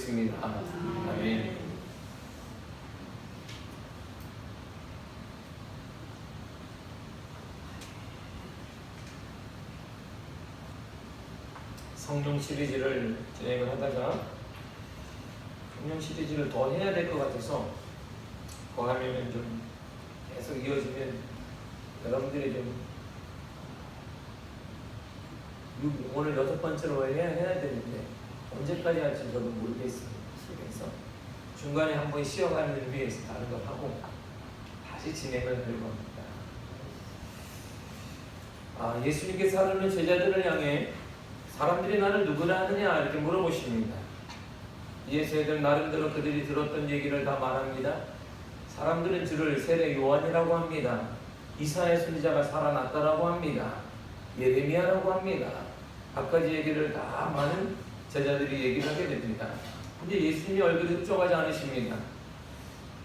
믿습니다. 아멘. 성령 시리즈를 진행을 하다가 성령 시리즈를 더 해야 될 것 같아서 더 하면 좀 계속 이어지면 여러분들이 좀 오늘 6번째로 해야 되는데 언제까지 할지 저도 모르겠습니다. 그래서 중간에 한번 쉬어가는 위해서 다른 걸 하고 다시 진행을 하려고 합니다. 예수님께서 하루는 제자들을 향해 사람들이 나를 누구라 하느냐 이렇게 물어보십니다. 예수애들 나름대로 그들이 들었던 얘기를 다 말합니다. 사람들은 주를 세례 요한이라고 합니다. 이사야 선지자가 살아났다라고 합니다. 예레미야라고 합니다. 갖가지 얘기를 다 많은 제자들이 얘기를 하게 됩니다. 근데 예수님이 얼굴이 흡족하지 않으십니다.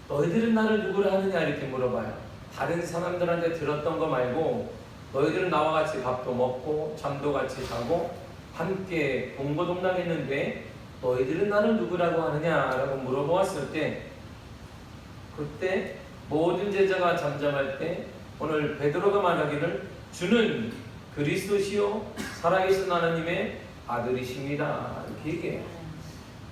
너희들은 나를 누구라 하느냐 이렇게 물어봐요. 다른 사람들한테 들었던 거 말고 너희들은 나와 같이 밥도 먹고 잠도 같이 자고 함께 동거동락했는데 너희들은 나를 누구라고 하느냐라고 물어보았을 때 그때 모든 제자가 잠잠할 때 오늘 베드로가 말하기를 주는 그리스도시요 살아계신 하나님의 아들이십니다 이렇게 얘기해요.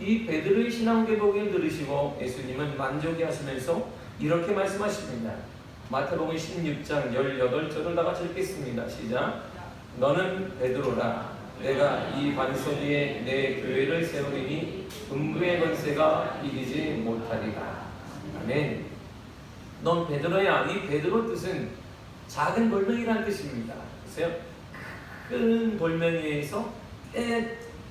이 베드로의 신앙 회복을 들으시고 예수님은 만족해 하시면서 이렇게 말씀하십니다. 마태복음 16장 18절을 다 같이 읽겠습니다. 시작. 너는 베드로라. 내가 이 반석 위에 내 교회를 세우리니 음부의 권세가 이기지 못하리라. 아멘. 넌 베드로야. 이 베드로 뜻은 작은 돌멩이라는 뜻입니다. 보세요. 큰 돌멩이에서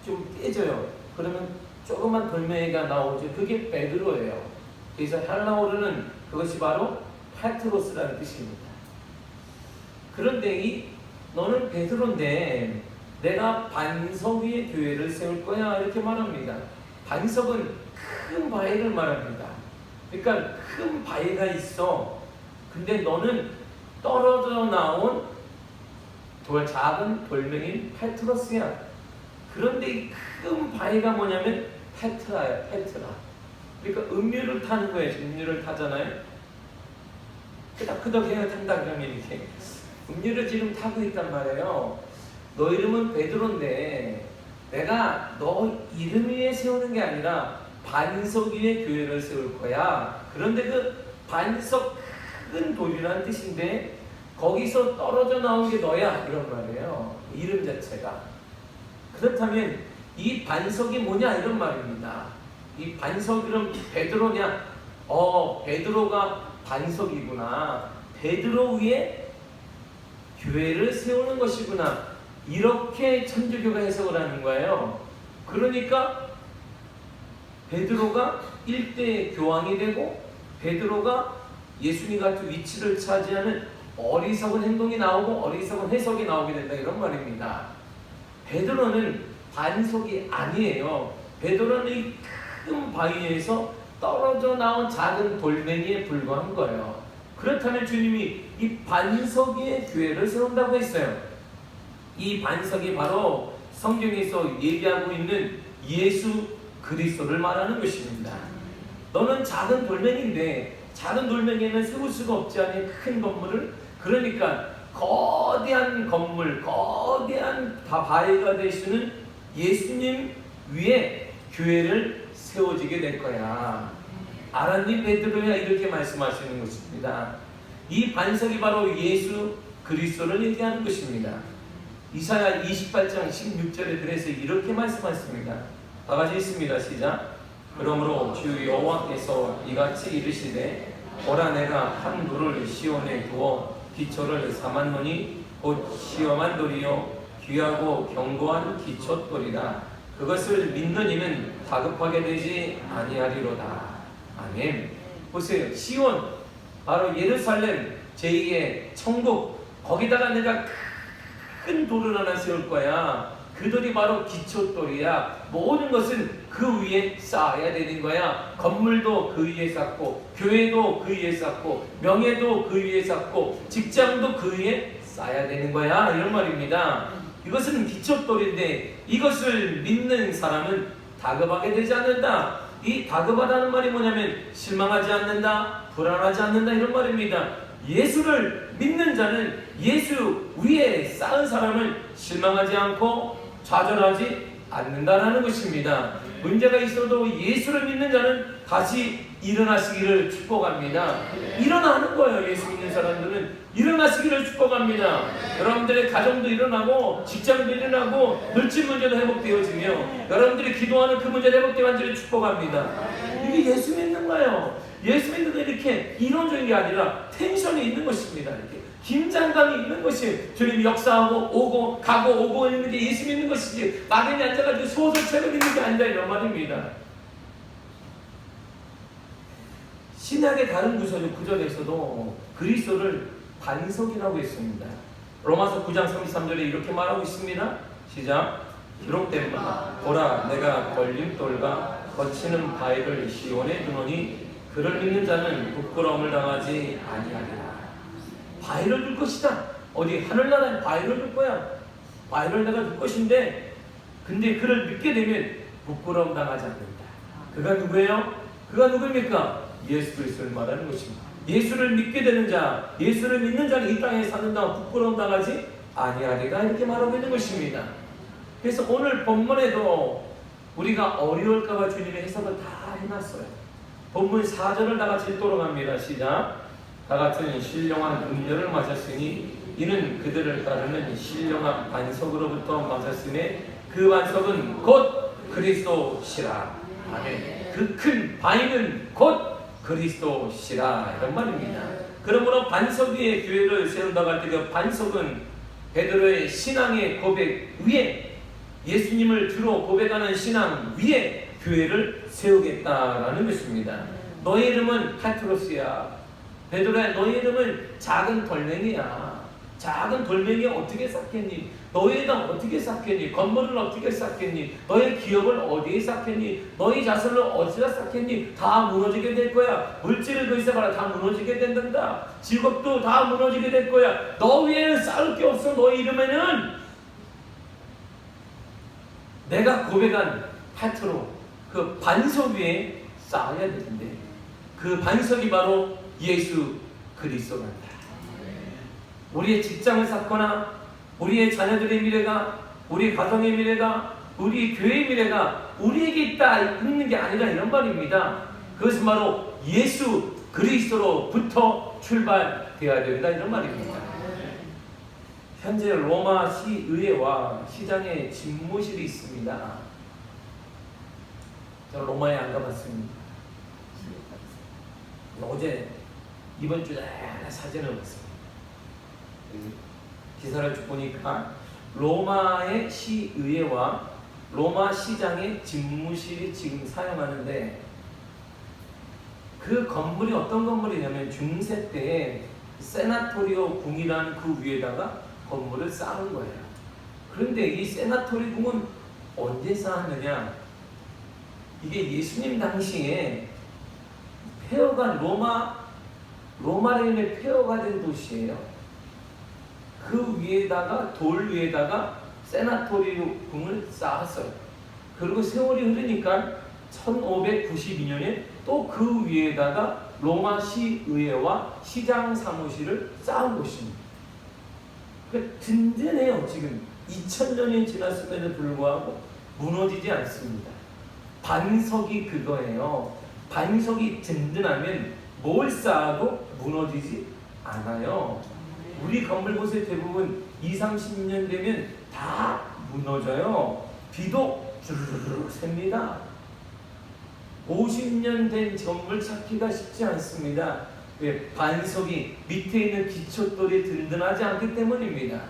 좀 깨져요. 그러면 조그만 돌멩이가 나오죠. 그게 베드로예요. 그래서 헬라어로는 그것이 바로 페트로스라는 뜻입니다. 그런데 너는 베드로인데 내가 반석 위에 교회를 세울 거야 이렇게 말합니다. 반석은 큰 바위를 말합니다. 그러니까 큰 바위가 있어. 근데 너는 떨어져 나온 작은 돌멩이인 페트로스야. 그런데 이 큰 바위가 뭐냐면 페트라야. 페트라. 그러니까 음료를 타는 거예요. 음료를 타잖아요. 끄덕끄덕 해야 탄다 그러면 이렇게 음료를 지금 타고 있단 말이에요. 너 이름은 베드로인데 내가 너 이름 위에 세우는 게 아니라 반석 위에 교회를 세울 거야. 그런데 그 반석 큰 돌이라는 뜻인데 거기서 떨어져 나온 게 너야 이런 말이에요. 이름 자체가. 그렇다면 이 반석이 뭐냐 이런 말입니다. 이 반석이면 베드로냐? 베드로가 반석이구나. 베드로 위에 교회를 세우는 것이구나. 이렇게 천주교가 해석을 하는 거예요. 그러니까 베드로가 일대의 교황이 되고 베드로가 예수님 같은 위치를 차지하는 어리석은 행동이 나오고 어리석은 해석이 나오게 된다 이런 말입니다. 베드로는 반석이 아니에요. 베드로는 이 큰 바위에서 떨어져 나온 작은 돌멩이에 불과한 거예요. 그렇다면 주님이 이 반석 위에 교회를 세운다고 했어요. 이 반석이 바로 성경에서 얘기하고 있는 예수 그리스도를 말하는 것입니다. 너는 작은 돌멩이인데 작은 돌멩이는 세울 수가 없지 않니 큰 건물을. 그러니까 거대한 건물, 거대한 바위가 되시는 예수님 위에 교회를 세워지게 될 거야. 알았니 베드로야 이렇게 말씀하시는 것입니다. 이 반석이 바로 예수 그리스도를 얘기하는 것입니다. 이사야 28장 16절에 그래서 이렇게 말씀하셨습니다. 다 같이 읽습니다. 시작. 그러므로 주 여호와께서 이같이 이르시되 보라 내가 한 돌을 시온에 두어 기초를 삼았노니 곧 시험한 돌이요 귀하고 견고한 기초돌이라. 그것을 믿는 이는 다급하게 되지 아니하리로다. 아멘. 보세요. 시온 바로 예루살렘 제2의 천국. 거기다가 내가 큰 돌을 하나 세울 거야. 그 돌이 바로 기초돌이야. 모든 것은 그 위에 쌓아야 되는 거야. 건물도 그 위에 쌓고 교회도 그 위에 쌓고 명예도 그 위에 쌓고 직장도 그 위에 쌓아야 되는 거야 이런 말입니다. 이것은 기초돌인데 이것을 믿는 사람은 다급하게 되지 않는다. 이 다급하다는 말이 뭐냐면 실망하지 않는다, 불안하지 않는다 이런 말입니다. 예수를 믿는 자는 예수 위에 쌓은 사람을 실망하지 않고 좌절하지 않는다라는 것입니다. 문제가 있어도 예수를 믿는 자는 다시 일어나시기를 축복합니다. 일어나는 거예요. 예수 믿는 사람들은 일어나시기를 축복합니다. 여러분들의 가정도 일어나고 직장도 일어나고 물질 문제도 회복되어지며 여러분들이 기도하는 그 문제도 회복되어지기를 축복합니다. 이게 예수 믿는 거예요. 예수 믿는 게 이렇게 이론적인 게 아니라 텐션이 있는 것입니다. 이렇게 긴장감이 있는 것이 주님이 역사하고 오고 가고 오고 있는 게 예수 믿는 것이지 막연히 앉아가지고 소설책을 읽는 게 아니다 이런 말입니다. 신약의 다른 구절에서도 그리스도를 반석이라고 했습니다. 로마서 9장 33절에 이렇게 말하고 있습니다. 시작. 기록된 바 보라 내가 걸림돌과 거치는 바위를 시온에 두노니 그를 믿는 자는 부끄러움을 당하지 아니하리라. 바위를 둘 것이다. 어디 하늘나라에 바위를 둘 거야. 바위를 내가 둘 것인데 근데 그를 믿게 되면 부끄러움 당하지 않는다. 그가 누구예요? 그가 누구입니까? 예수 그리스도를 말하는 것입니다. 예수를 믿게 되는 자, 예수를 믿는 자는 이 땅에 사는 동안 부끄러움 당하지 아니하리라 이렇게 말하고 있는 것입니다. 그래서 오늘 본문에도 우리가 어려울까봐 주님이 해석을 다 해놨어요. 본문 4절을 다 같이 읽도록 합니다. 시작. 다 같은 신령한 음료를 마셨으니 이는 그들을 따르는 신령한 반석으로부터 마셨으니 그 반석은 곧 그리스도시라. 아멘. 그 큰 바위는 곧 그리스도시라 이런 말입니다. 그러므로 반석 위에 교회를 세운다고 할 때 그 반석은 베드로의 신앙의 고백 위에 예수님을 주로 고백하는 신앙 위에 교회를 세우겠다라는 것입니다. 너의 이름은 페트로스야. 베드로야 너의 이름은 작은 돌멩이야. 작은 돌멩이 어떻게 쌓겠니? 너희가 어떻게 쌓겠니? 건물을 어떻게 쌓겠니? 너의 기업을 어디에 쌓겠니? 너희 자손을 어디다 쌓겠니? 다 무너지게 될 거야. 물질을 거기서 봐라. 다 무너지게 된단다. 직업도 다 무너지게 될 거야. 너 위에는 쌓을 게 없어. 너의 이름에는 내가 고백한 페트로 그 반석 위에 쌓아야 되는데 그 반석이 바로 예수 그리스도란다. 우리의 직장을 쌓거나 우리의 자녀들의 미래가 우리 가정의 미래가 우리 교회의 미래가 우리에게 있는 게 아니라 이런 말입니다. 그것은 바로 예수 그리스도로부터 출발되어야 된다 이런 말입니다. 현재 로마 시의회와 시장의 집무실이 있습니다. 저는 로마에 안 가봤습니다. 어제 이번 주에 사진을 봤습니다. 기사를 쭉 보니까 로마의 시의회와 로마 시장의 집무실이 지금 사용하는데 그 건물이 어떤 건물이냐면 중세 때에 세나토리오 궁이라는 그 위에다가 건물을 쌓은 거예요. 그런데 이 세나토리 궁은 언제 쌓았느냐? 이게 예수님 당시에 폐허가 로마레인의 폐허가 된 도시예요. 그 위에다가 돌 위에다가 세나토리오 궁을 쌓았어요. 그리고 세월이 흐르니까 1592년에 또 그 위에다가 로마 시의회와 시장 사무실을 쌓은 것입니다. 그러니까 든든해요. 지금 2000년이 지났음에도 불구하고 무너지지 않습니다. 반석이 그거예요. 반석이 든든하면 뭘 쌓아도 무너지지 않아요. 우리 건물 곳에 대부분 20-30년 되면 다 무너져요. 비도 주르륵 셉니다. 50년 된 건물 찾기가 쉽지 않습니다. 왜? 반석이 밑에 있는 기초돌이 든든하지 않기 때문입니다.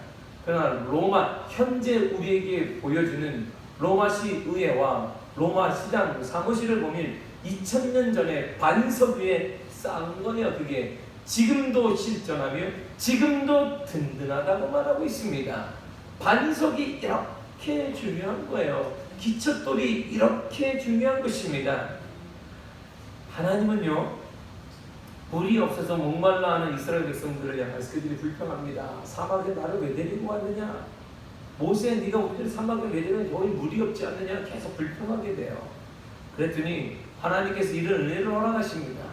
그러나 로마 현재 우리에게 보여주는 로마시 의회와 로마 시장 사무실을 보면 2000년 전에 반석 위에 쌓은 거예요. 그게 지금도 실존하며 지금도 든든하다고 말하고 있습니다. 반석이 이렇게 중요한 거예요. 기초돌이 이렇게 중요한 것입니다. 하나님은요, 물이 없어서 목말라하는 이스라엘 백성들을 향해서 그들이 불평합니다. 사막에 나를 왜 데리고 왔느냐? 모세 네가 우리를 사막에 내려면 거의 물이 없지 않느냐 계속 불평하게 돼요. 그랬더니 하나님께서 이런 은혜를 허락하십니다.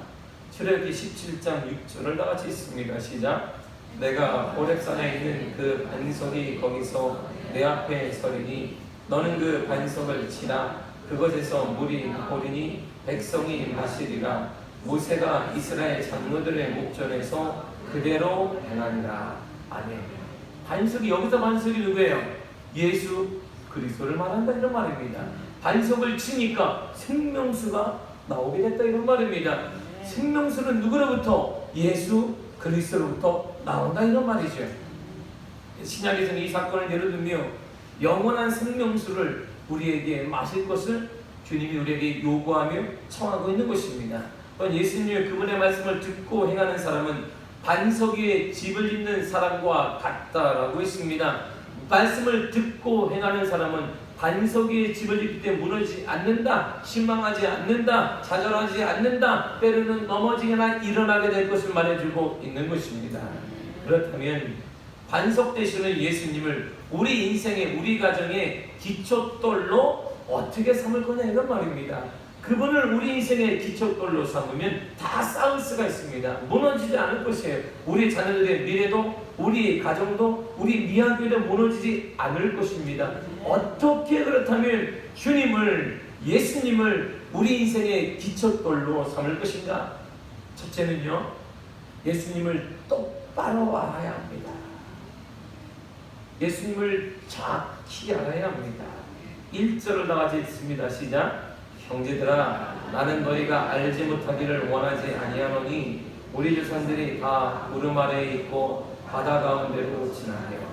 출애굽기 17장 6절을 다같이 읽습니다. 시작. 내가 호렙산에 있는 그 반석이 거기서 내 앞에 서리니 너는 그 반석을 치라. 그것에서 물이 오르니 백성이 마시리라. 모세가 이스라엘 장로들의 목전에서 그대로 행하니라. 아멘. 반석이, 여기서 반석이 누구예요? 예수 그리스도를 말한다 이런 말입니다. 반석을 치니까 생명수가 나오게 됐다 이런 말입니다. 생명수는 누구로부터? 예수 그리스도로부터 나온다 이런 말이죠. 신약에서는 이 사건을 예를 들며 영원한 생명수를 우리에게 마실 것을 주님이 우리에게 요구하며 청하고 있는 것입니다. 예수님의 그분의 말씀을 듣고 행하는 사람은 반석 위에 집을 짓는 사람과 같다라고 했습니다. 말씀을 듣고 행하는 사람은 반석 위에 집을 짓기 때문에 무너지지 않는다, 실망하지 않는다, 좌절하지 않는다, 때로는 넘어지거나 일어나게 될 것을 말해주고 있는 것입니다. 그렇다면 반석 되시는 예수님을 우리 인생의, 우리 가정의 기초돌로 어떻게 삼을 거냐 이런 말입니다. 그분을 우리 인생의 기초돌로 삼으면 다 쌓을 수가 있습니다. 무너지지 않을 것이에요. 우리 자녀들의 미래도, 우리 가정도, 우리 미학교도 무너지지 않을 것입니다. 어떻게 그렇다면 주님을, 예수님을 우리 인생의 기초돌로 삼을 것인가? 첫째는요, 예수님을 똑바로 알아야 합니다. 예수님을 정확히 알아야 합니다. 1절을 다같이 읽습니다. 시작. 형제들아, 나는 너희가 알지 못하기를 원하지 아니하노니 우리 조상들이 다 구름 아래에 있고 바다 가운데로 지나요.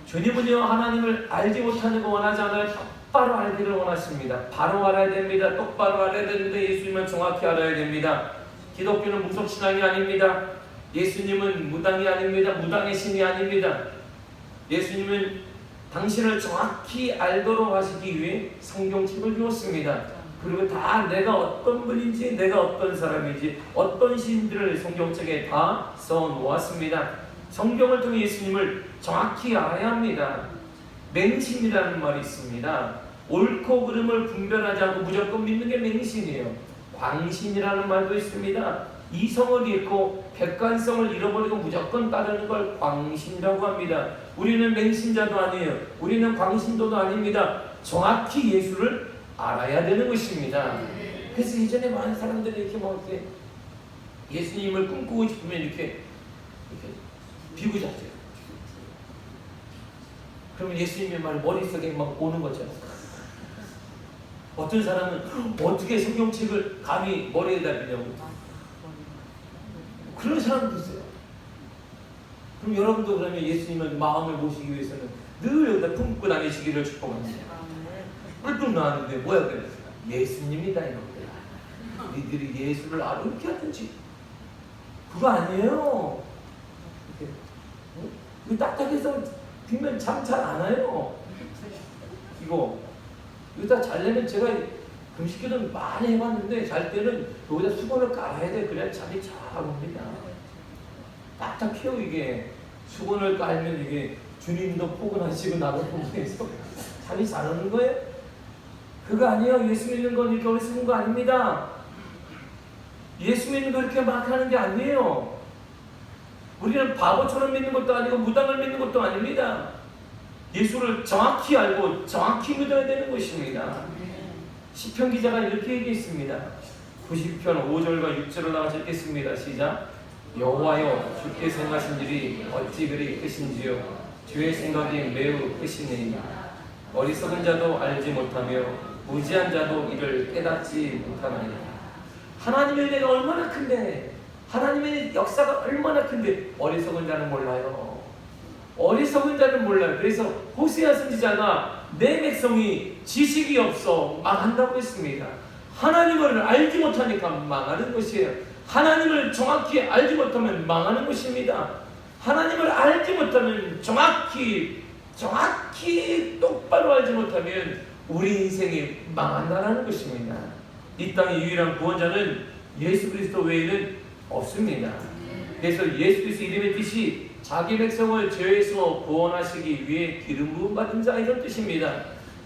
주님은요, 하나님을 알지 못하는 거 원하지 않아요. 똑바로 알기를 원하십니다. 바로 알아야 됩니다. 똑바로 알아야 됩니다. 예수님은 정확히 알아야 됩니다. 기독교는 무속신앙이 아닙니다. 예수님은 무당이 아닙니다. 무당의 신이 아닙니다. 예수님은 당신을 정확히 알도록 하시기 위해 성경책을 주었습니다. 그리고 다 내가 어떤 분인지, 내가 어떤 사람인지, 어떤 신들을 성경책에 다 써놓았습니다. 성경을 통해 예수님을 정확히 알아야 합니다. 맹신이라는 말이 있습니다. 옳고 그름을 분별하지 않고 무조건 믿는 게 맹신이에요. 광신이라는 말도 있습니다. 이성을 잃고 객관성을 잃어버리고 무조건 따르는 걸 광신이라고 합니다. 우리는 맹신자도 아니에요. 우리는 광신도도 아닙니다. 정확히 예수를 알아야 되는 것입니다. 그래서 이전에 많은 사람들이 이렇게 이렇게 예수님을 꿈꾸고 싶으면 이렇게 비구자죠. 그러면 예수님의 말이 머릿속에 막 오는 거죠. 어떤 사람은 어떻게 성경책을 감히 머리에다 비냐고. 그런 사람도 있어요. 그럼 여러분도 그러면 예수님의 마음을 모시기 위해서는 늘 여기다 품고 다니시기를 축복합니다. 뿔뿔 나왔는데 뭐야 그래? 예수님이다 이놈들. 니들이 예수를 알아 이렇게 하든지. 그거 아니에요. 이거 딱딱해서 비면 잠 잘 안 와요. 이거 다 잘려면 제가 금식기도는 많이 해봤는데 잘 때는 여기다 수건을 깔아야 돼. 그래야 잠이 잘 옵니다. 딱딱해요 이게. 수건을 깔면 이게 주님도 포근하시고 나도 포근해서 잠이 잘 오는 거예요? 그거 아니에요. 예수 믿는 건 이렇게 어리석은 거 아닙니다. 예수 믿는 거 이렇게 막 하는 게 아니에요. 우리는 바보처럼 믿는 것도 아니고 무당을 믿는 것도 아닙니다. 예수를 정확히 알고 정확히 믿어야 되는 것입니다. 시편 기자가 이렇게 얘기했습니다. 90편 5절과 6절을 나와서 읽겠습니다. 시작. 여호와여, 주께 생각하신 일이 어찌 그리 크신지요. 주의 생각이 매우 크시니 어리석은 자도 알지 못하며 무지한 자도 이를 깨닫지 못하나니. 하나님의 은혜가 얼마나 큰데, 하나님의 역사가 얼마나 큰데 어리석은 자는 몰라요. 어리석은 자는 몰라요. 그래서 호세아 선지자가 내 백성이 지식이 없어 망한다고 했습니다. 하나님을 알지 못하니까 망하는 것이에요. 하나님을 정확히 알지 못하면 망하는 것입니다. 하나님을 알지 못하면 정확히 똑바로 알지 못하면 우리 인생이 망한다는 것입니다. 이 땅의 유일한 구원자는 예수 그리스도 외에는 없습니다. 그래서 예수 그리스도 이름의 뜻이 자기 백성을 죄에서 구원하시기 위해 기름 부음 받은 자 이런 뜻입니다.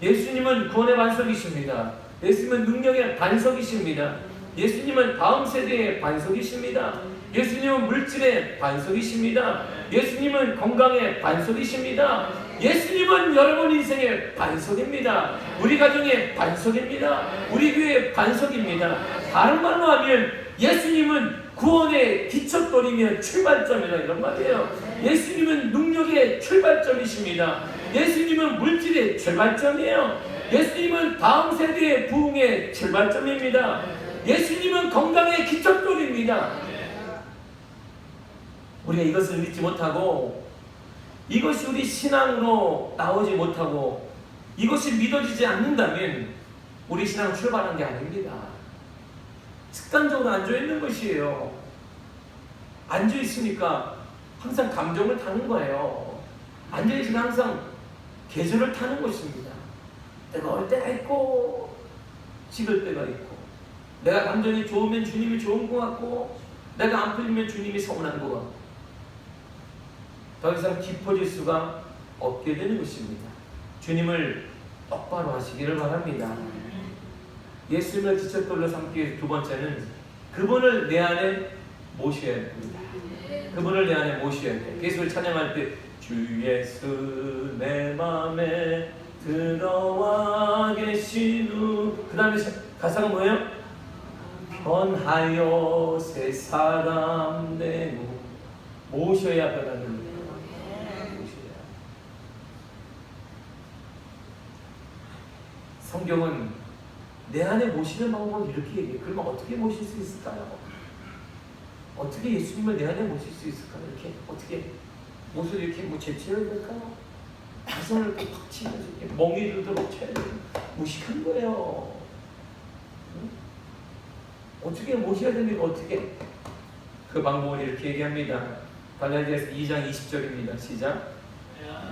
예수님은 구원의 반석이십니다. 예수님은 능력의 반석이십니다. 예수님은 다음 세대의 반석이십니다. 예수님은 물질의 반석이십니다. 예수님은 건강의 반석이십니다. 예수님은 여러분 인생의 반석입니다. 우리 가정의 반석입니다. 우리 교회의 반석입니다. 다른 말로 하면 예수님은 구원의 기초돌이며 출발점이라 이런 말이에요. 예수님은 능력의 출발점이십니다. 예수님은 물질의 출발점이에요. 예수님은 다음 세대의 부흥의 출발점입니다. 예수님은 건강의 기초돌입니다. 우리가 이것을 믿지 못하고 이것이 우리 신앙으로 나오지 못하고 이것이 믿어지지 않는다면 우리 신앙 출발한 게 아닙니다. 습관적으로 앉아있는 것이에요. 앉아있으니까 항상 감정을 타는 거예요. 앉아있으면 항상 계절을 타는 것입니다. 뜨거울 때가 있고 식을 때가 있고, 내가 감정이 좋으면 주님이 좋은 것 같고, 내가 안 풀리면 주님이 서운한 것 같고, 더 이상 깊어질 수가 없게 되는 것입니다. 주님을 똑바로 하시기를 바랍니다. 예수님을 기초돌로 삼기 위해서 두 번째는 그분을 내 안에 모셔야 됩니다. 그분을 내 안에 모셔야 돼요. 예수를 찬양할 때 주 예수 내 맘에 들어와 계신 후, 그 다음에 가사가 뭐예요? 변하여 새 사람 되고. 모셔야 변하는 거예요. 모셔야. 성경은 내 안에 모시는 방법을 이렇게 얘기해요. 그러면 어떻게 모실 수 있을까요? 어떻게 예수님을 내 안에 모실 수 있을까요? 이렇게 어떻게 옷을 이렇게 뭐 제치해야 될까요? 가슴을 이렇게 팍 치면서 이렇게 멍이 들도록 쳐야 돼요. 무식한 거예요. 응? 어떻게 모셔야 됩니까? 어떻게? 그 방법을 이렇게 얘기합니다. 갈라디아서 2장 20절입니다. 시작.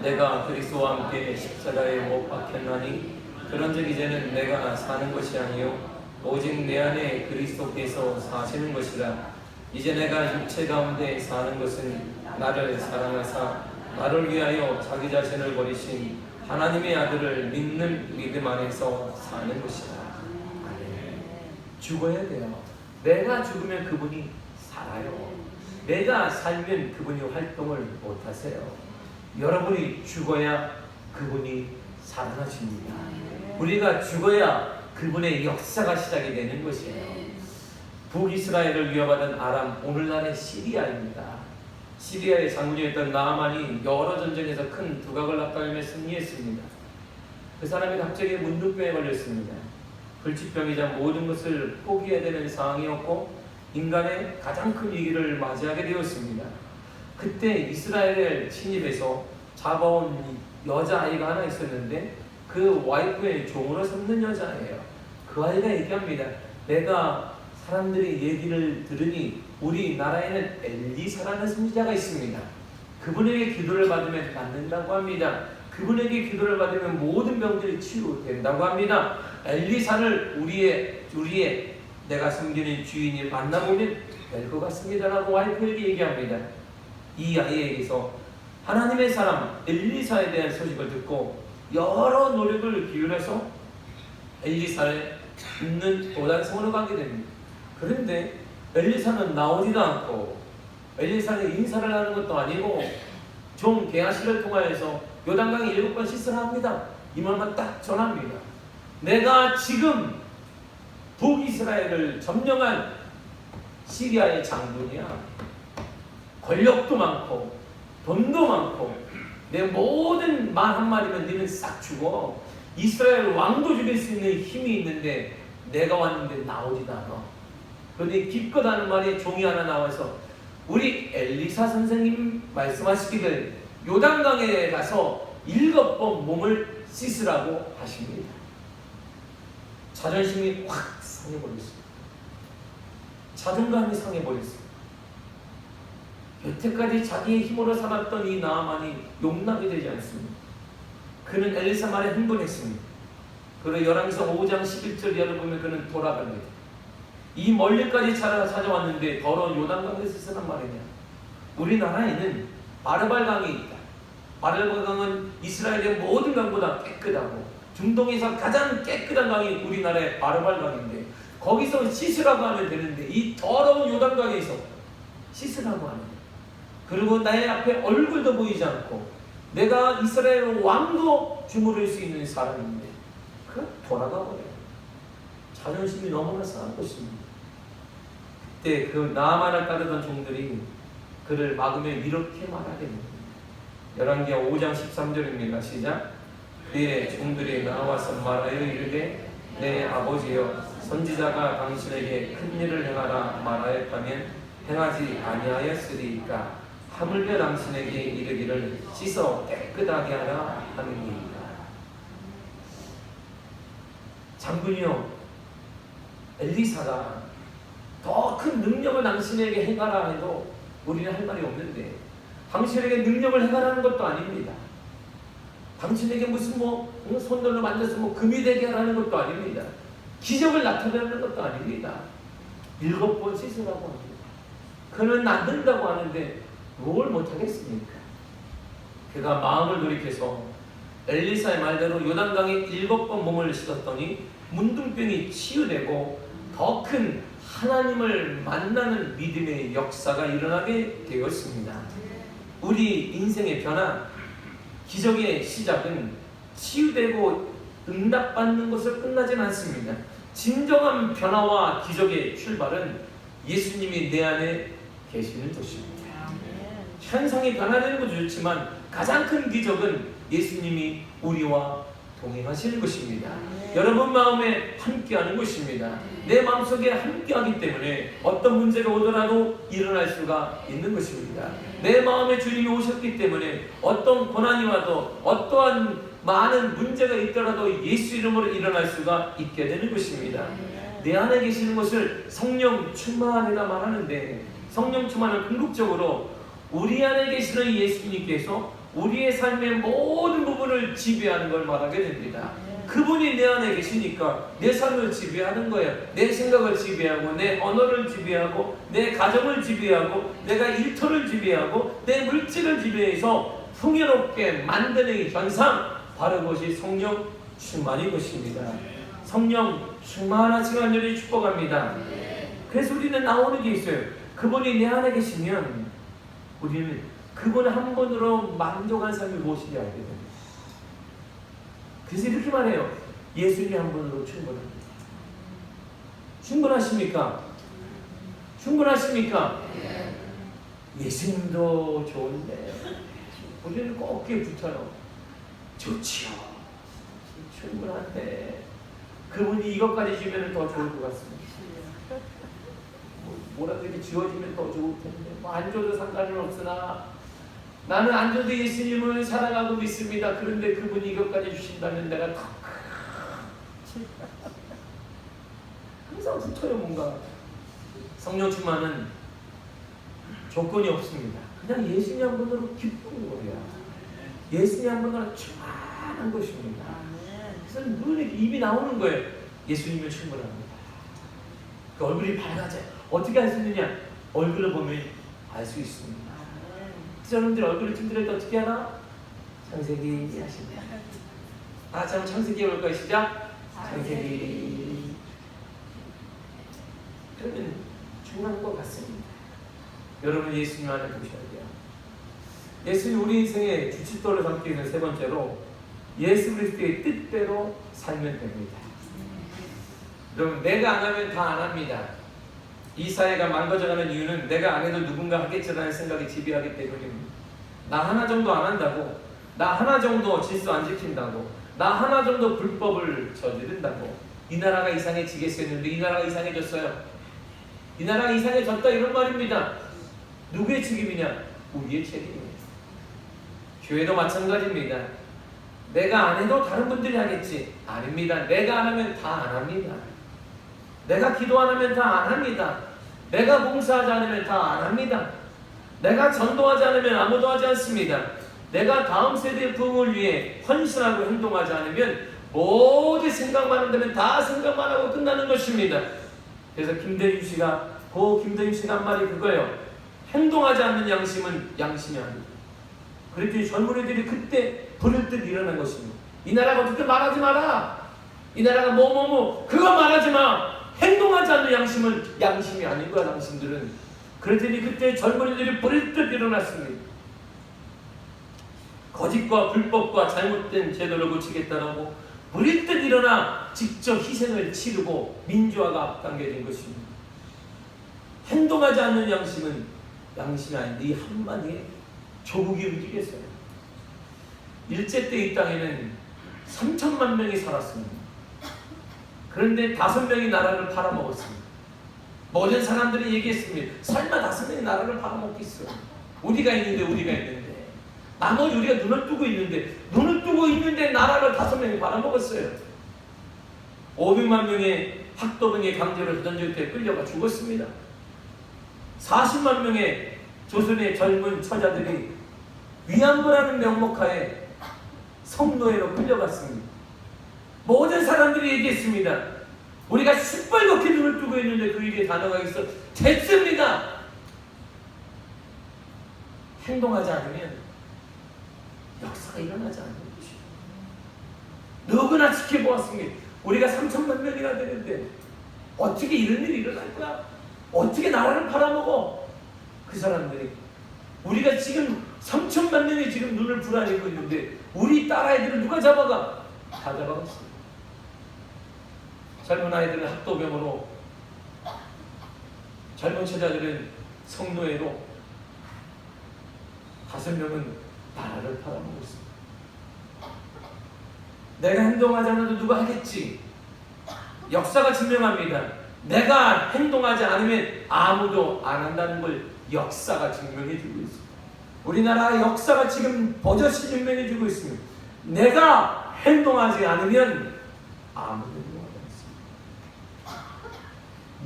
내가 그리스도와 함께 십자가에 못 박혔나니 그런즉 이제는 내가 사는 것이 아니요 오직 내 안에 그리스도께서 사시는 것이라. 이제 내가 육체 가운데 사는 것은 나를 사랑하사 나를 위하여 자기 자신을 버리신 하나님의 아들을 믿는 믿음 안에서 사는 것이다. 죽어야 돼요. 내가 죽으면 그분이 살아요. 내가 살면 그분이 활동을 못하세요. 여러분이 죽어야 그분이 살아나십니다. 우리가 죽어야 그분의 역사가 시작이 되는 것이에요. 북이스라엘을 위협하던 아람, 오늘날의 시리아입니다. 시리아의 장군이었던 나아만이 여러 전쟁에서 큰 두각을 납달며 승리했습니다. 그 사람이 갑자기 문둥병에 걸렸습니다. 불치병이자 모든 것을 포기해야 되는 상황이었고 인간의 가장 큰 위기를 맞이하게 되었습니다. 그때 이스라엘을 침입해서 잡아온 여자아이가 하나 있었는데 그 와이프의 종으로 삼는 여자예요. 그 아이가 얘기합니다. 내가 사람들의 얘기를 들으니 우리나라에는 엘리사라는 선지자가 있습니다. 그분에게 기도를 받으면 낫는다고 합니다. 그분에게 기도를 받으면 모든 병들이 치유된다고 합니다. 엘리사를 우리의 내가 섬기는 주인이 만나보면 될 것 같습니다라고 와이프에게 얘기합니다. 이 아이에게서 하나님의 사람 엘리사에 대한 소식을 듣고 여러 노력을 기울여서 엘리사를 있는 도단성으로 가게 됩니다. 그런데 엘리사는 나오지도 않고 엘리사는 인사를 하는 것도 아니고 종 게하시를 통하여서 요단강에 7번 씻으라 합니다. 이 말만 딱 전합니다. 내가 지금 북이스라엘을 점령한 시리아의 장군이야. 권력도 많고 돈도 많고 내 모든 말 한마디면 너는 싹 죽어. 이스라엘 왕도 죽일 수 있는 힘이 있는데 내가 왔는데 나오지도 않아. 그런데 기껏 하는 말에 종이 하나 나와서 우리 엘리사 선생님 말씀하시기를 요단강에 가서 7번 몸을 씻으라고 하십니다. 자존심이 확 상해버렸습니다. 자존감이 상해버렸습니다. 여태까지 자기의 힘으로 살았던 이 나아만이 용납이 되지 않습니다. 그는 엘리사 말에 흥분했습니다. 그리고 열왕기서 5장 11절 열어보면 그는 돌아갑니다. 이 멀리까지 찾아왔는데 더러운 요단강에서 쓰란 말이냐. 우리나라에는 바르발 강이 있다. 바르발 강은 이스라엘의 모든 강보다 깨끗하고 중동에서 가장 깨끗한 강이 우리나라의 바르발 강인데 거기서 씻으라고 하면 되는데 이 더러운 요단강에서 씻으라고 하는 거예요. 그리고 나의 앞에 얼굴도 보이지 않고 내가 이스라엘 왕도 주무를 수 있는 사람인데 그 돌아가 버려요. 자존심이 너무나 상한 것입니다. 그때 그 나아만을 따르던 종들이 그를 막으며 이렇게 말하게 됩니다. 열왕기하 5장 13절입니다. 시작. 그의 종들이 나와서 말하여 이르되 내 아버지여 선지자가 당신에게 큰 일을 행하라 말하였다면 행하지 아니하였으리이까 하물며 당신에게 이르기를 씻어 깨끗하게 하라 하느니이다. 장군이여, 엘리사가 더 큰 능력을 당신에게 행하라 해도 우리는 할 말이 없는데 당신에게 능력을 행하라는 것도 아닙니다. 당신에게 무슨 손들로 만져서 금이 되게 하라는 것도 아닙니다. 기적을 나타내는 것도 아닙니다. 7번 씻으라고 합니다. 그는 안 된다고 하는데 뭘 못하겠습니까? 그가 마음을 돌이켜서 엘리사의 말대로 요단강에 7번 몸을 씻었더니 문둥병이 치유되고 더 큰 하나님을 만나는 믿음의 역사가 일어나게 되었습니다. 우리 인생의 변화, 기적의 시작은 치유되고 응답받는 것을 끝나진 않습니다. 진정한 변화와 기적의 출발은 예수님이 내 안에 계시는 것입니다. 현상이 변화되는 것도 좋지만 가장 큰 기적은 예수님이 우리와 동행하시는 것입니다. 여러분 마음에 함께하는 것입니다. 내 마음속에 함께하기 때문에 어떤 문제가 오더라도 일어날 수가 있는 것입니다. 내 마음에 주님이 오셨기 때문에 어떤 고난이 와도 어떠한 많은 문제가 있더라도 예수 이름으로 일어날 수가 있게 되는 것입니다. 내 안에 계시는 것을 성령 충만이라 말하는데 성령 충만은 궁극적으로 우리 안에 계시는 예수님께서 우리의 삶의 모든 부분을 지배하는 걸 말하게 됩니다. 그분이 내 안에 계시니까 내 삶을 지배하는 거예요. 내 생각을 지배하고 내 언어를 지배하고 내 가정을 지배하고 내가 일터를 지배하고 내 물질을 지배해서 풍요롭게 만드는 현상, 바로 그것이 성령 충만인 것입니다. 성령 충만하시기 간절히 축복합니다. 그래서 우리는 나오는 게 있어요. 그분이 내 안에 계시면 우리는 그분 한 분으로 만족한 삶이 무엇인지 알게 됩니다. 그래서 이렇게 말해요. 예수님 한 분으로 충분합니다. 충분하십니까? 충분하십니까? 예수님도 좋은데 우리는 꼭 귀에 붙어요. 좋지요. 충분한데 그분이 이것까지 주면 더 좋을 것 같습니다. 뭐라도 이렇게 지어지면 더 좋을 텐데 안 줘도 상관은 없으나 나는 안 줘도 예수님을 사랑하고 믿습니다. 그런데 그분이 이것까지 주신다면 내가 더 항상 붙어요. 뭔가 성령 충만은 조건이 없습니다. 그냥 예수님 한 분으로 기쁜 거예요. 예수님 한 분으로 충만한 것입니다. 그래서 늘 입이 나오는 거예요. 예수님은 충분합니다. 그 얼굴이 밝아져요. 어떻게 알 수 있느냐? 얼굴을 보면 알 수 있습니다. 여러분들 얼굴을 찜질할 때 어떻게 하나? 창세기 하신다. 다 참 창세기 올까요? 시작. 창세기. 그러면 충분한 것 같습니다. 여러분 예수님 안에 보셔야 돼요. 예수님 우리 인생의 주춧돌을 삼기 위해서 세 번째로 예수 그리스도의 뜻대로 살면 됩니다. 여러분 내가 안 하면 다 안 합니다. 이 사회가 망가져가는 이유는 내가 안 해도 누군가 하겠지라는 생각이 지배하기 때문입니다. 나 하나 정도 안 한다고, 나 하나 정도 질서 안 지킨다고, 나 하나 정도 불법을 저지른다고 이 나라가 이상해지겠었는데 이 나라가 이상해졌어요. 이 나라가 이상해졌다 이런 말입니다. 누구의 책임이냐? 우리의 책임입니다. 교회도 마찬가지입니다. 내가 안 해도 다른 분들이 하겠지. 아닙니다. 내가 안 하면 다 안 합니다. 내가 기도 안 하면 다 안 합니다. 내가 봉사하지 않으면 다 안 합니다. 내가 전도하지 않으면 아무도 하지 않습니다. 내가 다음 세대의 부흥을 위해 헌신하고 행동하지 않으면 모두 생각만 한다면 다 생각만 하고 끝나는 것입니다. 그래서 김대중 씨가 한 말이 그거예요. 행동하지 않는 양심은 양심이 아니다. 그랬더니 젊은이들이 그때 불을 듯 일어난 것입니다. 이 나라가 어떻게 말하지 마라. 이 나라가 그거 말하지 마. 행동하지 않는 양심은 양심이 아닌 거야. 당신들은. 그랬더니 그때 젊은이들이 불을 듯 일어났습니다. 거짓과 불법과 잘못된 제도를 고치겠다라고 불을 듯 일어나 직접 희생을 치르고 민주화가 앞당겨진 것입니다. 행동하지 않는 양심은 양심이 아닌데 이 한마디에 조국이 움직였어요. 일제 때 이 땅에는 3천만 명이 살았습니다. 그런데 5명이 나라를 팔아먹었습니다. 모든 사람들이 얘기했습니다. 설마 5명이 나라를 팔아먹겠어. 우리가 있는데 나머지 우리가 눈을 뜨고 있는데 나라를 5명이 팔아먹었어요. 500만 명의 학도병에 강제로 전쟁터에 끌려가 죽었습니다. 40만 명의 조선의 젊은 처자들이 위안부라는 명목하에 성노예로 끌려갔습니다. 모든 사람들이 얘기했습니다. 우리가 시뻘겋게 눈을 뜨고 있는데 그 일이 단어가 있어. 됐습니다. 행동하지 않으면 역사가 일어나지 않는 것이에요. 누구나 지켜보았습니다. 우리가 3천만 명이나 되는데 어떻게 이런 일이 일어날 거야? 어떻게 나라를 팔아먹어? 그 사람들이 우리가 지금 3천만 명이 지금 눈을 부라리고 있는데 우리 딸아이들을 누가 잡아가? 다 잡아갔어요. 젊은 아이들은 학도병으로, 젊은 처자들은 성노예로, 5명은 나라를 팔아먹고 있습니다. 내가 행동하지 않아도 누가 하겠지. 역사가 증명합니다. 내가 행동하지 않으면 아무도 안 한다는 걸 역사가 증명해주고 있습니다. 우리나라 역사가 지금 버젓이 증명해주고 있습니다. 내가 행동하지 않으면 아무도 행동하지 않습니다.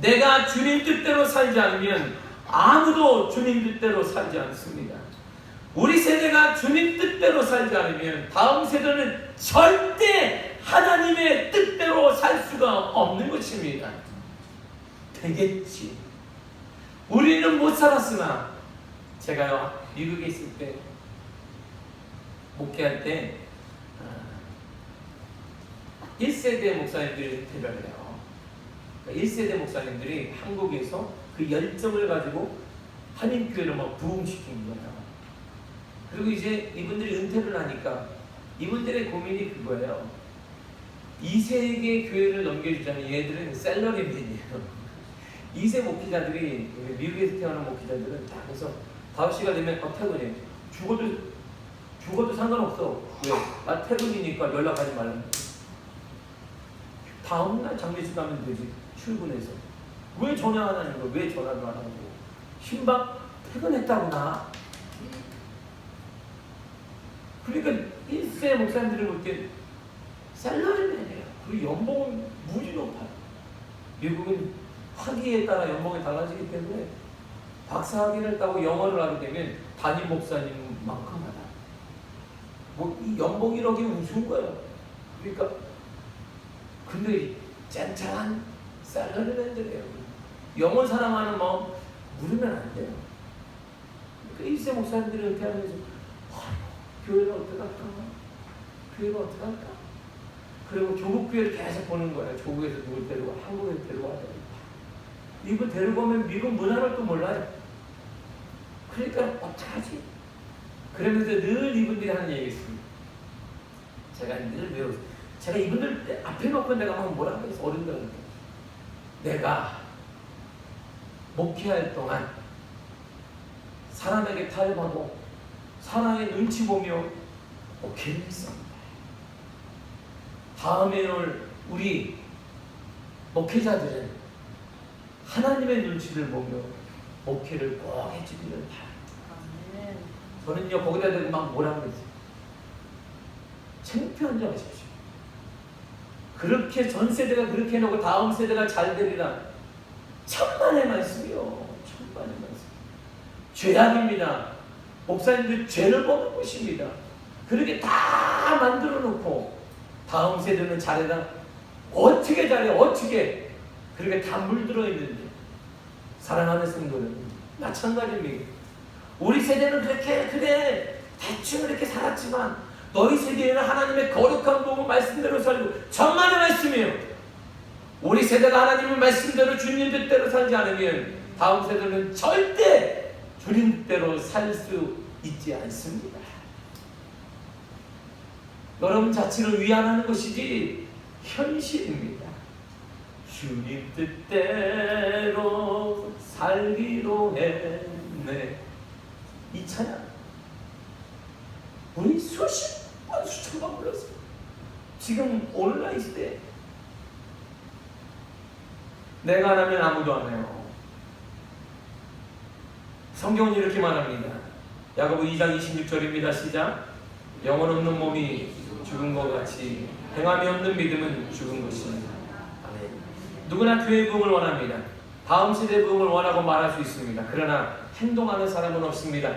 내가 주님 뜻대로 살지 않으면 아무도 주님 뜻대로 살지 않습니다. 우리 세대가 주님 뜻대로 살지 않으면 다음 세대는 절대 하나님의 뜻대로 살 수가 없는 것입니다. 되겠지. 우리는 못 살았으나 제가요 미국에 있을 때 목회할 때 1세대 목사님들이 대변을 해요. 1세대 목사님들이 한국에서 그 열정을 가지고 한인교회를 막 부흥시킨 거예요. 그리고 이제 이분들이 은퇴를 하니까 이분들의 고민이 그거예요. 2세에게 교회를 넘겨주자면 얘들은 셀러리맨이에요. 2세 목회자들이, 미국에서 태어난 목회자들은 다 그래서 5시가 되면 퇴근해. 죽어도 상관없어. 왜? 나 퇴근이니까 연락하지 말라는. 다음날 장례식 가면 되지. 출근해서. 왜 전화 안 하는 거야? 왜 전화도 안 하고. 신방 퇴근했다고 나. 그러니까 1세 목사님들을 볼 때 셀러리맨이에요. 그리고 연봉은 무지 높아요. 미국은 학위에 따라 연봉이 달라지기 때문에 박사학위를 따고 영어를 하게 되면 담임 목사님만큼 하다. 이 연봉 1억이 우스운 거예요. 그러니까 근데 짠짠한 셀러리맨들이에요. 영어 사랑하는 마음 물으면 안 돼요. 그러니까 1세 목사님들이 이렇게 하면서 교회를 어떻게 할까? 교회를 어떻게 할까? 그리고 조국교회를 계속 보는 거예요. 조국에서 누굴 데리고 한국에서 데려와야 돼. 이거 데리고 오면 미국 문화를 또 몰라요. 그러니까 어떡하지? 그러면서 늘 이분들이 하는 얘기 있습니다. 제가 늘 배웠어요. 제가 이분들 앞에 놓고 내가 막 뭐라고 해서 어른들한테 내가 목회할 동안 사람에게 타협하고 사람의 눈치 보며 목회를 했습니다. 다음에 올 우리 목회자들은 하나님의 눈치를 보며 목회를 꼭 해주기를 바랍니다. 저는요 거기다 대고 막 뭐라고 그러지? 창피한 줄 아십시오. 그렇게 전 세대가 그렇게 해놓고 다음 세대가 잘 되리라. 천만의 말씀이요. 천만의 말씀. 죄악입니다. 목사님들 죄를 보는 것입니다. 그렇게 다 만들어 놓고 다음 세대는 잘해라. 어떻게 잘해? 어떻게? 그렇게 다 물들어 있는데 사랑하는 성도는 마찬가지입니다. 우리 세대는 그렇게 그래 대충 이렇게 살았지만 너희 세대에는 하나님의 거룩한 복음 말씀대로 살고 천만의 말씀이에요. 우리 세대가 하나님의 말씀대로 주님 뜻대로 살지 않으면 다음 세대는 절대 주님 뜻대로 살 수 있지 않습니다. 여러분 자체를 위안하는 것이지 현실입니다. 주님 뜻대로 살기로 했네. 이 찬양 우리 수십 번 수천 번 불렀어요. 지금 온라인 시대 내가 안 하면 아무도 안 해요. 성경은 이렇게 말합니다. 야고보 2장 26절입니다. 시작. 영혼 없는 몸이 죽은 것 같이 행함이 없는 믿음은 죽은 것입니다. 아멘. 누구나 교회의 부흥을 원합니다. 다음 세대의 부흥을 원하고 말할 수 있습니다. 그러나 행동하는 사람은 없습니다.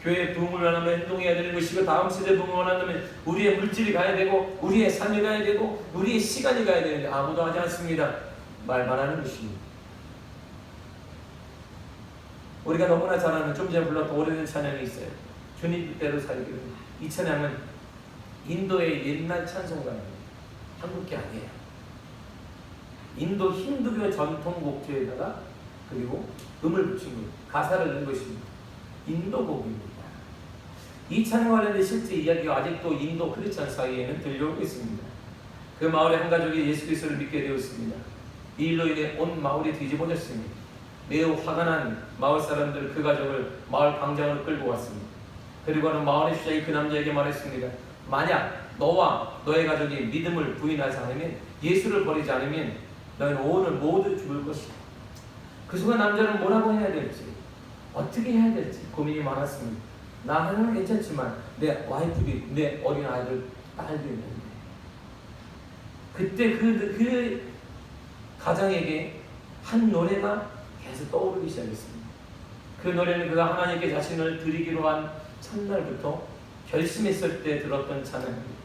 교회의 부흥을 원하면 행동해야 되는 것이고 다음 세대의 부흥을 원하면 우리의 물질이 가야 되고 우리의 삶이 가야 되고 우리의 시간이 가야 되는데 아무도 하지 않습니다. 말만 하는 것입니다. 우리가 너무나 잘 아는 좀 전에 불렀던 오래된 찬양이 있어요. 주님 뜻대로 살기로. 이 찬양은 인도의 옛날 찬송가입니다. 한국게 아니에요. 인도 힌두교 전통 곡조에다가 그리고 음을 붙인 것, 가사를 넣은 것입니다. 인도 곡입니다. 이 찬양 관련된 실제 이야기가 아직도 인도 크리스찬 사이에는 들려오고 있습니다. 그 마을의 한 가족이 예수 그리스도를 믿게 되었습니다. 이 일로 인해 온 마을이 뒤집어졌습니다. 매우 화가 난 마을 사람들 그 가족을 마을 광장으로 끌고 왔습니다. 그리고는 마을의 주장이 그 남자에게 말했습니다. 만약 너와 너의 가족이 믿음을 부인하지 않으면 예수를 버리지 않으면 너희는 오늘 모두 죽을 것이다. 그 순간 남자는 뭐라고 해야 될지 어떻게 해야 될지 고민이 많았습니다. 나는 괜찮지만 내 와이프들이 내 어린 아이들 딸도 있는데 그때 그 가장에게 한 노래가 계속 떠오르기 시작했습니다. 그 노래는 그가 하나님께 자신을 드리기로 한 첫날부터 결심했을 때 들었던 찬양입니다.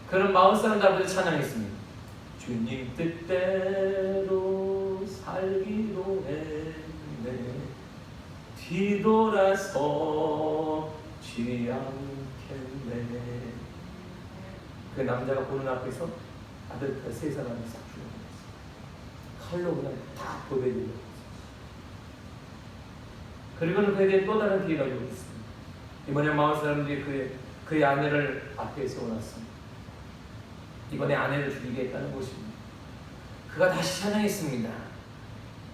그런 마을 사람들 앞에서 찬양했습니다. 주님 뜻대로 살기로 했네 뒤돌아서지 않겠네. 그 남자가 보는 앞에서 아들 세 사람이 싹 죽어버렸어요. 칼로 그냥 다 도배되고 그리고는 그에 대해 또 다른 기회가 오고 있습니다. 이번에 마을 사람들이 그의 아내를 앞에 세워놨습니다. 이번에 아내를 죽이겠다는 것입니다. 그가 다시 찬양했습니다.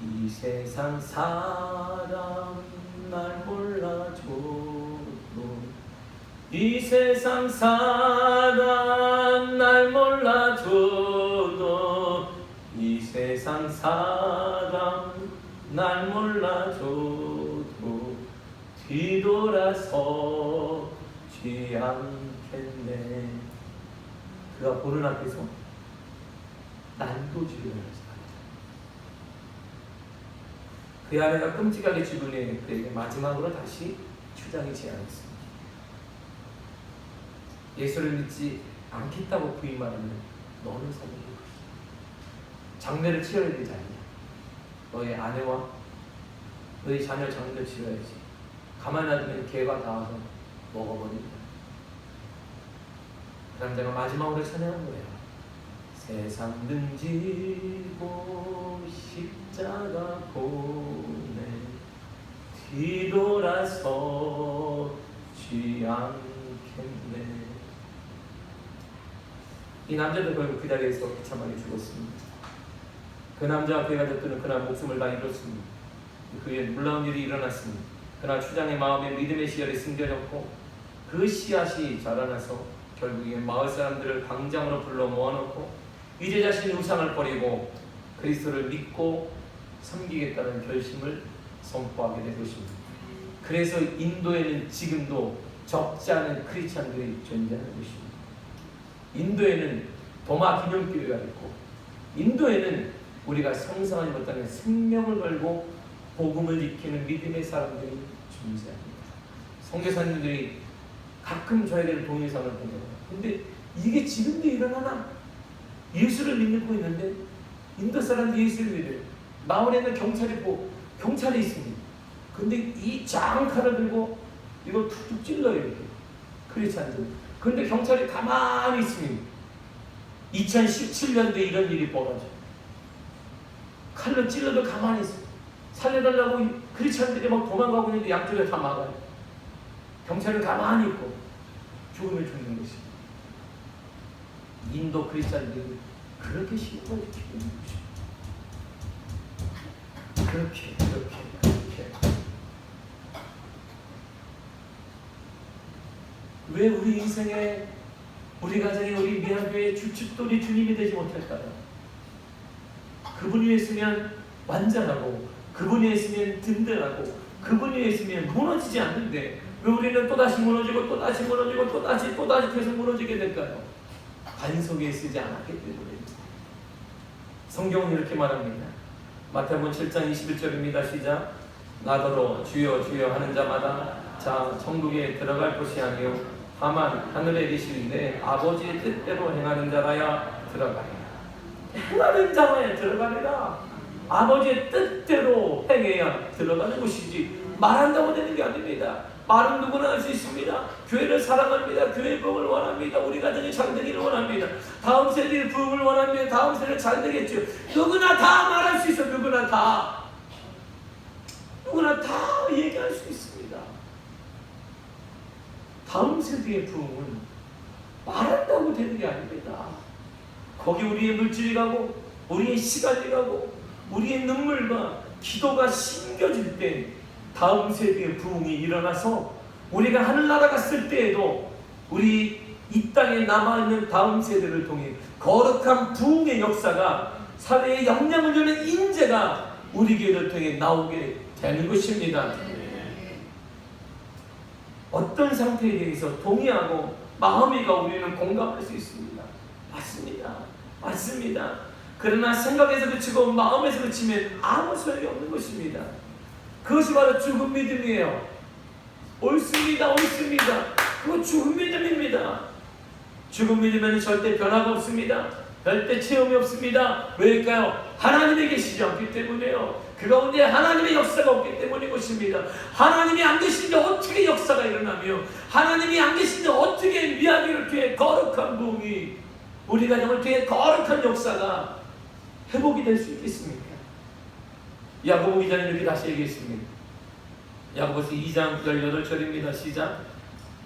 이 세상 사람 날 몰라줘도 이 세상 사람 날 몰라줘도 이 세상 사람 날 몰라줘도 뒤돌아서지 않겠네. 그가 보는 앞에서 난도질을 하였습니다. 그 아내가 끔찍하게 죽은 후에 그에게 마지막으로 다시 주장이 제안했습니다. 예수를 믿지 않겠다고 부인하면 너는 살게 될 것이다. 장례를 치러야 되지 않냐. 너의 아내와 너희 자녀 장례를 치러야지. 가만히 놔두면 개가 다 와서 먹어버린다. 그 남자가 마지막으로 찬양한 거예요. 세상 등지고 십자가 보내 뒤돌아서지 않겠네. 이 남자도 결국 그 자리에서 비참하게 죽었습니다. 그 남자와 그의 가족들은 그날 목숨을 다 잃었습니다. 그의 놀라운 일이 일어났습니다. 그러나 추장의 마음에 믿음의 씨앗이 숨겨졌고 그 씨앗이 자라나서 결국에 마을 사람들을 광장으로 불러 모아놓고 이제 자신의 우상을 버리고 그리스도를 믿고 섬기겠다는 결심을 선포하게 된 것입니다. 그래서 인도에는 지금도 적지 않은 크리스찬들이 존재하는 것입니다. 인도에는 도마 기념교회가 있고 인도에는 우리가 상상하지 못하는 생명을 걸고 복음을 지키는 믿음의 사람들이 존재합니다. 선교사님들이 가끔 저에게 동영상을 보내요. 근데 이게 지금도 일어나나? 예수를 믿고 있는데 인도 사람들이 예수를 믿어요. 마을에는 경찰이 있습니다. 근데 이 장칼을 들고 이걸 툭툭 찔러요. 이렇게. 크리스찬들. 그런데 경찰이 가만히 있으면 2017년도에 이런 일이 벌어져. 칼로 찔러도 가만히 있어. 살려달라고 크리스찬들이 막 도망가고 있는데 양쪽에 다 막아요. 경찰은 가만히 있고 죽음을 죽는 것이. 인도 크리스찬들이 그렇게 신앙을 지키고 있는 것이. 그렇게. 왜 우리 인생에, 우리 가정에, 우리 미안교회의 주춧돌이 주님이 되지 못할까요? 그분 위에 있으면 완전하고, 그분 위에 있으면 든든하고, 그분 위에 있으면 무너지지 않는데 왜 우리는 또다시 무너지고 또다시 무너지고 또다시 계속 무너지게 될까요? 반석에 쓰지 않았기 때문입니다. 성경은 이렇게 말합니다. 마태복음 7장 21절입니다. 시작. 나더러 주여 주여 하는 자마다 자 천국에 들어갈 것이 아니요 다만 하늘에 계신 내 아버지의 뜻대로 행하는 자라야 들어가리라. 행하는 자라야 들어가리라. 아버지의 뜻대로 행해야 들어가는 것이지 말한다고 되는 게 아닙니다. 말은 누구나 할 수 있습니다. 교회를 사랑합니다. 교회 부흥을 원합니다. 우리 가정이 잘 되기를 원합니다. 다음 세대의 부흥을 원합니다. 다음 세대 잘 되겠죠. 누구나 다 말할 수 있어. 누구나 다 얘기할 수 있습니다. 다음 세대의 부흥은 말한다고 되는 게 아닙니다. 거기 우리의 물질이 가고 우리의 시간이 가고 우리의 눈물과 기도가 심겨질 때 다음 세대의 부흥이 일어나서 우리가 하늘나라 갔을 때에도 우리 이 땅에 남아있는 다음 세대를 통해 거룩한 부흥의 역사가 사회에 영향을 주는 인재가 우리 교회를 통해 나오게 되는 것입니다. 어떤 상태에 대해서 동의하고 마음이가 우리는 공감할 수 있습니다. 맞습니다. 그러나 생각에서 그치고 마음에서 그치면 아무 소용이 없는 것입니다. 그것이 바로 죽은 믿음이에요. 옳습니다. 그거 죽은 믿음입니다. 죽은 믿음에는 절대 변화가 없습니다. 절대 체험이 없습니다. 왜일까요? 하나님이 계시지 않기 때문에요. 그 가운데 하나님의 역사가 없기 때문인 것입니다. 하나님이 안 계신데 어떻게 역사가 일어나며 하나님이 안 계신데 어떻게 미아교를 통해 거룩한 부흥이 우리 가정을 통해 거룩한 역사가 회복이 될 수 있겠습니까? 야고보 기자는 이렇게 다시 얘기했습니다. 야고보서 2장 18절입니다. 시작.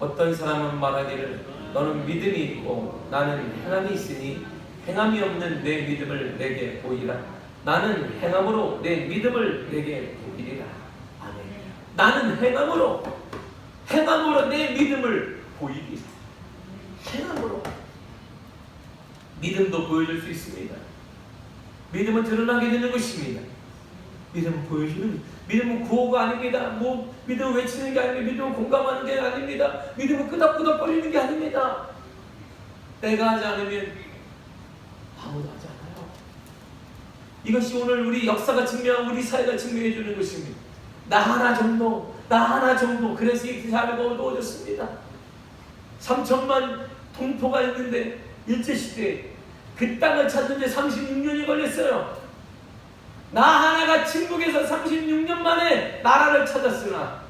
어떤 사람은 말하기를 너는 믿음이 있고 나는 행함이 있으니 행함이 없는 내 믿음을 내게 보이라. 나는 행함으로 내 믿음을 내게 보이리라. 아멘. 나는 행함으로 내 믿음을 보이리라. 행함으로 믿음도 보여줄 수 있습니다. 믿음은 드러나게 되는 것입니다. 믿음은 구호가 아닙니다. 믿음은 외치는 게 아닙니다. 믿음은 공감하는 게 아닙니다. 믿음은 끄덕끄덕거리는 게 아닙니다. 내가 하지 않으면 아무도 하지 않아요. 이것이 오늘 우리 역사가 증명하고 우리 사회가 증명해 주는 것입니다. 나 하나 정도 그래서 이 사회가 어두워졌습니다. 3천만 동포가 있는데 일제시대에 그 땅을 찾는 데 36년이 걸렸어요. 나 하나가 침묵에서 36년 만에 나라를 찾았으나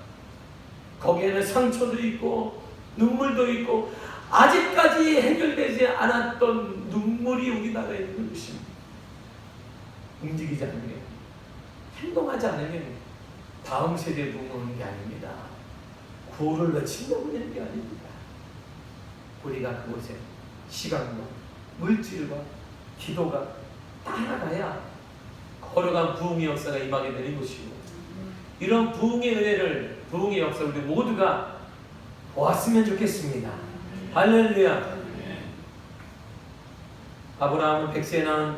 거기에는 상처도 있고 눈물도 있고 아직까지 해결되지 않았던 눈물이 우리나라에 있는 것입니다. 움직이지 않으면, 행동하지 않으면 다음 세대에 부흥하는 게 아닙니다. 구호를 외친다고 되는 게 아닙니다. 우리가 그곳에 시간과 물질과 기도가 따라가야 거룩한 부흥의 역사가 임하게 되는 것이고, 이런 부흥의 은혜를, 부흥의 역사 우리 모두가 보았으면 좋겠습니다. 할렐루야. 아브라함은 백세에 낳은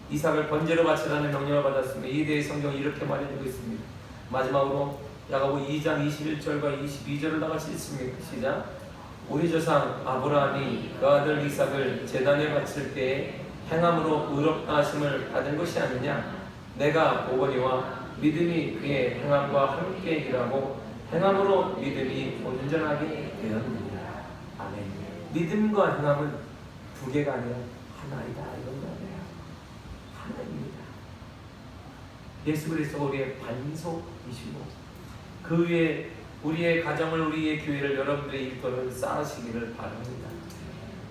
이삭을 번제로 바치라는 명령을 받았습니다. 이에 대해 성경이 이렇게 말해주고 있습니다. 마지막으로 야고보 2장 21절과 22절을 다 같이 읽습니다. 시작. 우리 조상 아브라함이 그 아들 이삭을 제단에 바칠 때에 행함으로 의롭다 하심을 받은 것이 아니냐. 내가 보거니와 믿음이 그의 행함과 함께 일하고 행함으로 믿음이 온전하게 되었느니라. 아멘. 믿음과 행함은 두 개가 아니라 하나이다. 이런 말이에요. 하나입니다. 예수 그리스도가 우리의 반석이시고 그 위에 우리의 가정을, 우리의 교회를, 여러분들의 일터를 쌓으시기를 바랍니다.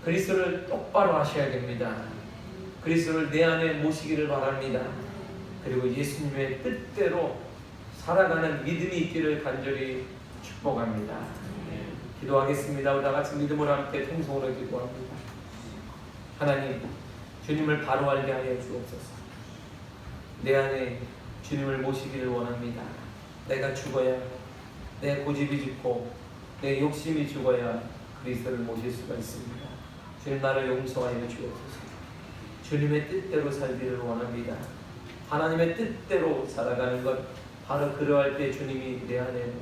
그리스도를 똑바로 하셔야 됩니다. 그리스도를 내 안에 모시기를 바랍니다. 그리고 예수님의 뜻대로 살아가는 믿음이 있기를 간절히 축복합니다. 기도하겠습니다. 우리 다 같이 믿음으로 함께 통성으로 기도합니다. 하나님, 주님을 바로 알게 하여 주옵소서. 내 안에 주님을 모시기를 원합니다. 내가 죽어야, 내 고집이 죽고 내 욕심이 죽어야 그리스도를 모실 수가 있습니다. 주님, 나를 용서하여 주옵소서. 주님의 뜻대로 살기를 원합니다. 하나님의 뜻대로 살아가는 것, 바로 그러할 때 주님이 내 안에